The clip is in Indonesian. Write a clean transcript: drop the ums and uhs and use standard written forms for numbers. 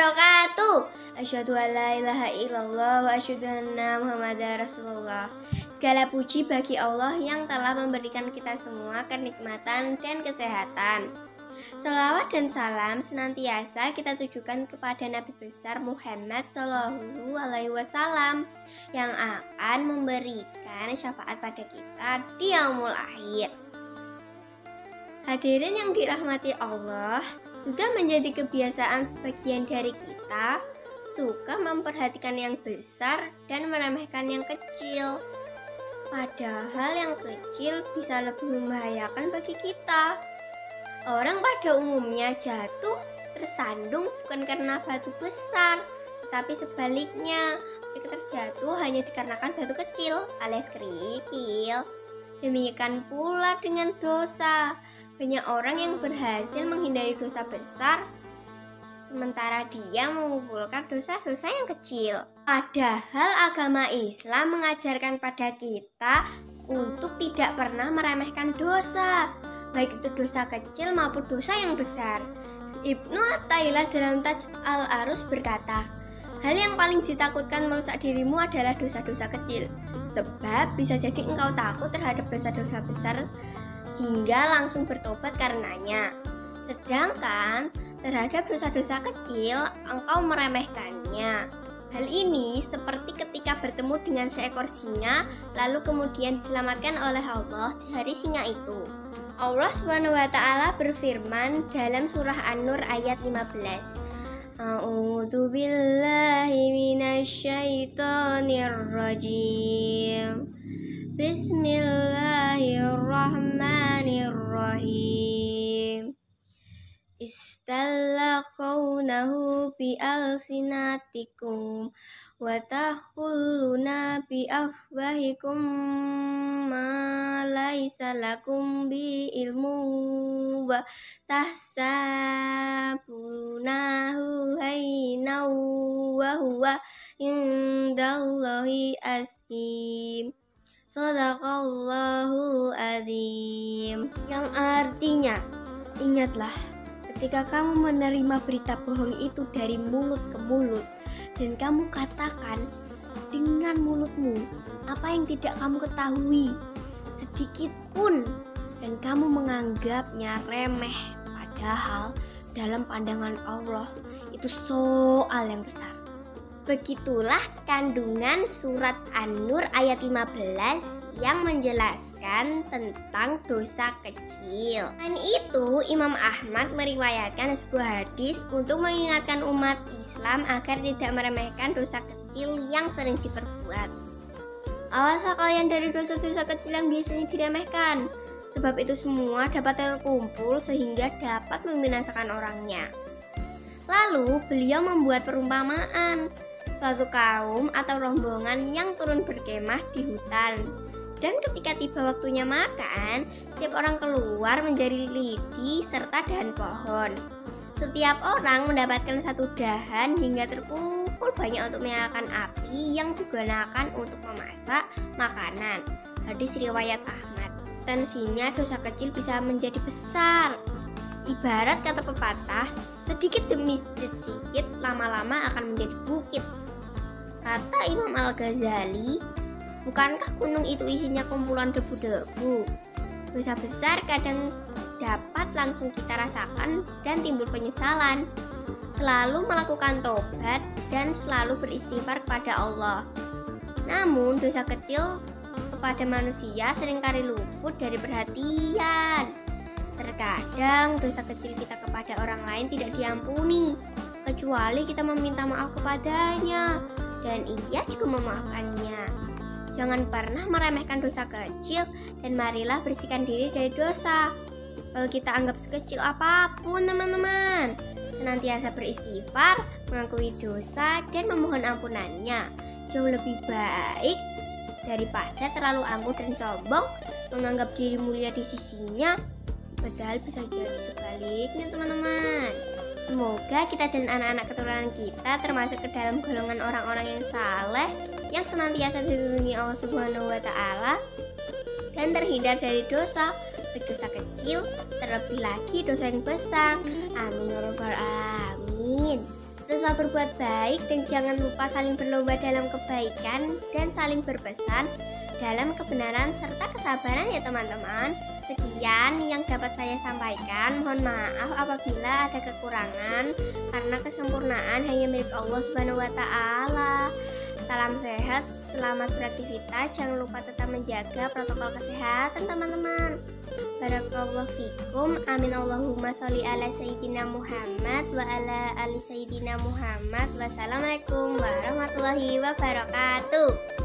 wabarakatuh. Asyhadu an la ilaha illallah wa asyhadu anna Muhammadar Rasulullah. Segala puji bagi Allah yang telah memberikan kita semua kenikmatan dan kesehatan. Salawat dan salam senantiasa kita tujukan kepada Nabi besar Muhammad Shallallahu Alaihi Wasallam yang akan memberikan syafaat pada kita di yaumul akhir. Hadirin yang dirahmati Allah, sudah menjadi kebiasaan sebagian dari kita suka memperhatikan yang besar dan meremehkan yang kecil. Padahal yang kecil bisa lebih membahayakan bagi kita. Orang pada umumnya jatuh tersandung bukan karena batu besar, tetapi sebaliknya mereka terjatuh hanya dikarenakan batu kecil alias kerikil. Demikian pula dengan dosa. Banyak orang yang berhasil menghindari dosa besar, sementara dia mengumpulkan dosa-dosa yang kecil. Padahal agama Islam mengajarkan pada kita untuk tidak pernah meremehkan dosa, baik itu dosa kecil maupun dosa yang besar. Ibnu Athaillah dalam Taj al-Arus berkata, hal yang paling ditakutkan merusak dirimu adalah dosa-dosa kecil, sebab bisa jadi engkau takut terhadap dosa-dosa besar hingga langsung bertobat karenanya. Sedangkan terhadap dosa-dosa kecil, engkau meremehkannya. Hal ini seperti ketika bertemu dengan seekor singa, lalu kemudian diselamatkan oleh Allah dari singa itu. Allah SWT berfirman dalam surah An-Nur ayat 15. A'udzu billahi minasyaitonir rajim. Bismillahirrahmanirrahim. Istallaqawnahu bi alsinatikum wa taquluna bi afwahikum ma laisa lakum bi ilmu wa tahsabunahu hayna wa huwa indallahi azim. Shadaqallahul azim. Yang artinya, ingatlah ketika kamu menerima berita bohong itu dari mulut ke mulut, dan kamu katakan dengan mulutmu apa yang tidak kamu ketahui sedikit pun, dan kamu menganggapnya remeh, padahal dalam pandangan Allah itu soal yang besar. Begitulah kandungan surat An-Nur ayat 15 yang menjelaskan tentang dosa kecil. Selain itu, Imam Ahmad meriwayatkan sebuah hadis untuk mengingatkan umat Islam agar tidak meremehkan dosa kecil yang sering diperbuat. Awaslah kalian dari dosa-dosa kecil yang biasanya diremehkan, sebab itu semua dapat terkumpul sehingga dapat membinasakan orangnya. Lalu beliau membuat perumpamaan. Suatu kaum atau rombongan yang turun berkemah di hutan, dan ketika tiba waktunya makan, setiap orang keluar mencari lidi serta dahan pohon. Setiap orang mendapatkan satu dahan hingga terkumpul banyak untuk menyalakan api yang digunakan untuk memasak makanan. Hadis riwayat Ahmad. Tensinya dosa kecil bisa menjadi besar. Ibarat kata pepatah, sedikit demi sedikit lama-lama akan menjadi bukit. Kata Imam Al-Ghazali, bukankah gunung itu isinya kumpulan debu-debu? Dosa besar kadang dapat langsung kita rasakan dan timbul penyesalan. Selalu melakukan tobat dan selalu beristighfar kepada Allah. Namun dosa kecil kepada manusia seringkali luput dari perhatian. Terkadang dosa kecil kita kepada orang lain tidak diampuni, kecuali kita meminta maaf kepadanya, dan ia juga memaafkannya. Jangan pernah meremehkan dosa kecil, dan marilah bersihkan diri dari dosa. Kalau kita anggap sekecil apapun, teman-teman, senantiasa beristighfar, mengakui dosa, dan memohon ampunannya. Jauh lebih baik daripada terlalu angkuh dan sombong, menganggap diri mulia di sisinya, padahal bisa jadi sebaliknya, teman-teman. Semoga kita dan anak-anak keturunan kita termasuk ke dalam golongan orang-orang yang saleh, yang senantiasa dilindungi Allah Subhanahu wa Ta'ala, dan terhindar dari dosa, baik dosa kecil, terlebih lagi dosa yang besar. Amin ya rabbal alamin. Teruslah berbuat baik dan jangan lupa saling berlomba dalam kebaikan dan saling berpesan dalam kebenaran serta kesabaran ya teman-teman. Sekian yang dapat saya sampaikan. Mohon maaf apabila ada kekurangan, karena kesempurnaan hanya milik Allah Subhanahu wa taala. Salam sehat, selamat beraktivitas. Jangan lupa tetap menjaga protokol kesehatan teman-teman. Barakallahu fikum. Amin Allahumma sholli ala sayyidina Muhammad wa ala ali sayyidina Muhammad. Wassalamualaikum warahmatullahi wabarakatuh.